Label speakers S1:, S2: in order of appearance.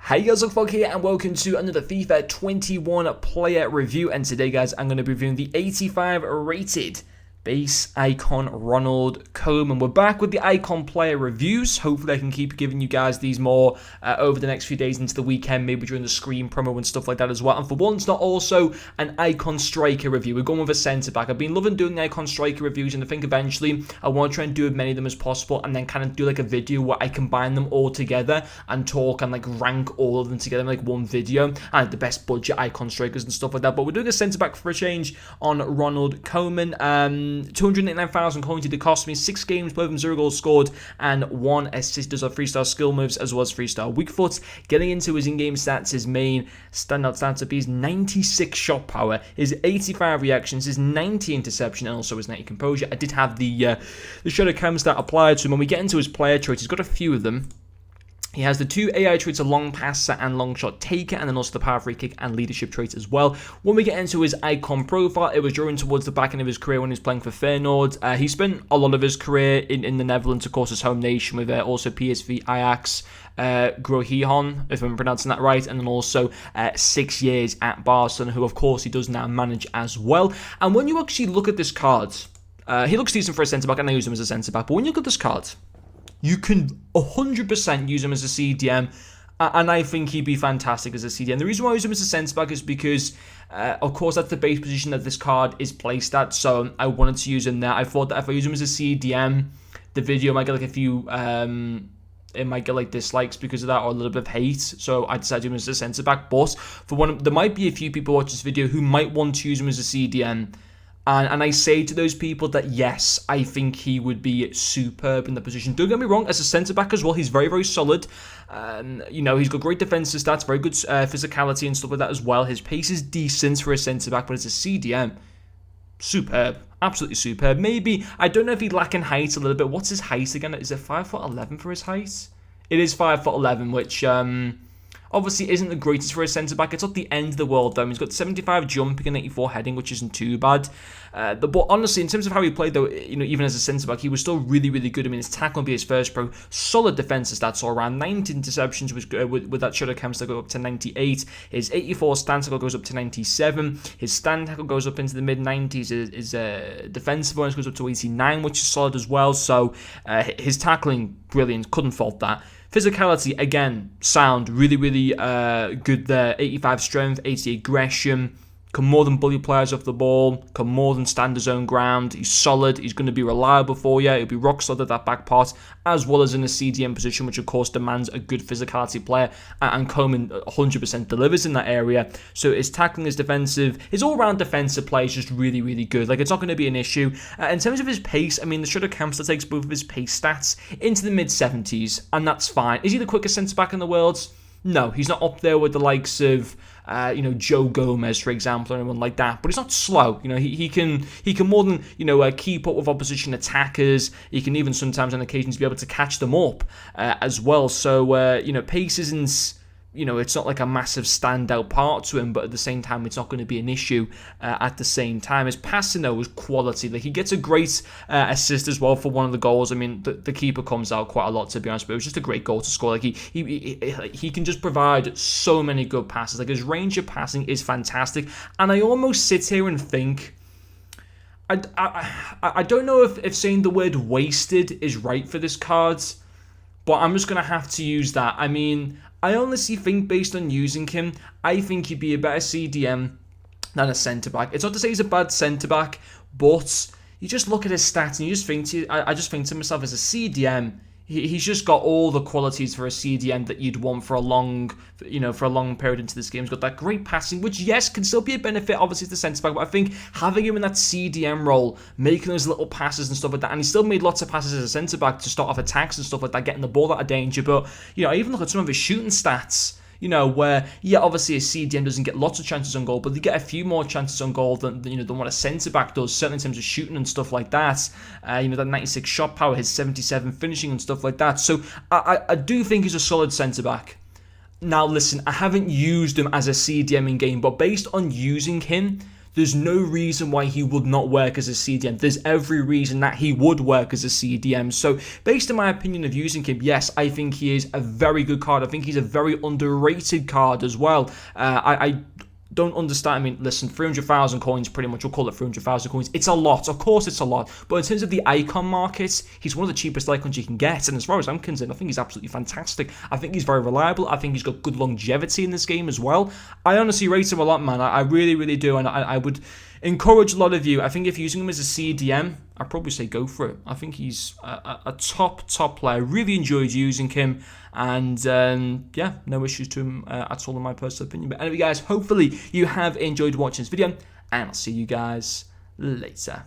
S1: Hey guys, Look here and welcome to another FIFA 21 player review, and today guys I'm going to be reviewing the 85 rated base icon Ronald Koeman. We're back with the icon player reviews. Hopefully I can keep giving you guys these more over the next few days into the weekend, maybe during the screen promo and stuff like that as well. And for once, not also an icon striker review. We're going with a centre back. I've been loving doing the icon striker reviews, and I think eventually I want to try and do as many of them as possible, and then kind of do like a video where I combine them all together and talk and like rank all of them together in like one video, and the best budget icon strikers and stuff like that. But we're doing a centre back for a change on Ronald Koeman. 289,000 coins did it cost me, 6 games, both of them 0 goals scored, and 1 assist. Does have 3-star skill moves as well as 3-star weak foot. Getting into his in-game stats, his main standout stats would be his 96 shot power, his 85 reactions, his 90 interception, and also his 90 composure. I did have the shadow cam stat applied to him. When we get into his player traits, he's got a few of them. He has the 2 AI traits of long passer and long shot taker, and then also the power free kick and leadership traits as well. When we get into his icon profile, it was during towards the back end of his career when he was playing for Feyenoord. He spent a lot of his career in the Netherlands, of course, his home nation, with also PSV, Ajax, Groningen, if I'm pronouncing that right, and then also 6 years at Barcelona, who of course he does now manage as well. And when you actually look at this card, he looks decent for a centre back, and I use him as a centre back, but when you look at this card, you can 100% use him as a CDM, and I think he'd be fantastic as a CDM. The reason why I use him as a centre-back is because, of course, that's the base position that this card is placed at, so I wanted to use him there. I thought that if I use him as a CDM, the video might get like a few, it might get like dislikes because of that, or a little bit of hate, so I decided to use him as a centre-back. But there might be a few people watch this video who might want to use him as a CDM. And I say to those people that, yes, I think he would be superb in the position. Don't get me wrong, as a centre-back as well, he's very, very solid. You know, he's got great defensive stats, very good physicality and stuff like that as well. His pace is decent for a centre-back, but as a CDM, superb. Absolutely superb. Maybe, I don't know if he'd lack in height a little bit. What's his height again? Is it 5'11" for his height? It is 5'11", which obviously isn't the greatest for a centre-back. It's not the end of the world, though. He's got 75 jumping and 84 heading, which isn't too bad. But honestly, in terms of how he played, though, you know, even as a centre-back, he was still really, really good. I mean, his tackle would be his first pro. Solid defensive stats all around. 90 interceptions with that shadow cam still go up to 98. His 84 stand tackle goes up to 97. His stand tackle goes up into the mid-90s. His defensive bonus goes up to 89, which is solid as well. So his tackling, brilliant. Couldn't fault that. Physicality, again, sound, really, really good there. 85 strength, 80 aggression, can more than bully players off the ball, can more than stand his own ground. He's solid, he's going to be reliable for you, he'll be rock solid at that back part, as well as in a CDM position, which of course demands a good physicality player, and Koeman 100% delivers in that area. So his tackling, his defensive, his all-round defensive play is just really, really good. Like, it's not going to be an issue. In terms of his pace, I mean, the Shadow Camster takes both of his pace stats into the mid-70s, and that's fine. Is he the quickest centre-back in the world? No, he's not up there with the likes of, you know, Joe Gomez, for example, or anyone like that. But he's not slow. You know, he can more than, you know, keep up with opposition attackers. He can even sometimes on occasions be able to catch them up as well. So, you know, pace isn't, you know, it's not like a massive standout part to him, but at the same time, it's not going to be an issue at the same time. His passing, though, is quality. Like, he gets a great assist as well for one of the goals. I mean, the keeper comes out quite a lot, to be honest, but it was just a great goal to score. Like, he can just provide so many good passes. Like, his range of passing is fantastic, and I almost sit here and think, I don't know if saying the word wasted is right for this card, but I'm just going to have to use that. I mean, I honestly think, based on using him, I think he'd be a better CDM than a centre-back. It's not to say he's a bad centre-back, but you just look at his stats and you just think I just think to myself, as a CDM, he's just got all the qualities for a CDM that you'd want for a long, you know, for a long period into this game. He's got that great passing, which, yes, can still be a benefit, obviously, to the centre-back, but I think having him in that CDM role, making those little passes and stuff like that, and he still made lots of passes as a centre-back to start off attacks and stuff like that, getting the ball out of danger. But, you know, I even look at some of his shooting stats, you know, where, yeah, obviously a CDM doesn't get lots of chances on goal, but they get a few more chances on goal than what a centre-back does, certainly in terms of shooting and stuff like that. You know, that 96 shot power, his 77 finishing and stuff like that. So I do think he's a solid centre-back. Now, listen, I haven't used him as a CDM in game, but based on using him, there's no reason why he would not work as a CDM. There's every reason that he would work as a CDM. So based on my opinion of using him, yes, I think he is a very good card. I think he's a very underrated card as well. I don't understand. I mean, listen, 300,000 coins, pretty much, we'll call it 300,000 coins. It's a lot. Of course, it's a lot. But in terms of the icon market, he's one of the cheapest icons you can get. And as far as I'm concerned, I think he's absolutely fantastic. I think he's very reliable. I think he's got good longevity in this game as well. I honestly rate him a lot, man. I really, really do. And I would encourage a lot of you. I think if you're using him as a CDM, I'd probably say go for it. I think he's a top player. Really enjoyed using him. And yeah, no issues to him at all in my personal opinion. But anyway, guys, hopefully you have enjoyed watching this video. And I'll see you guys later.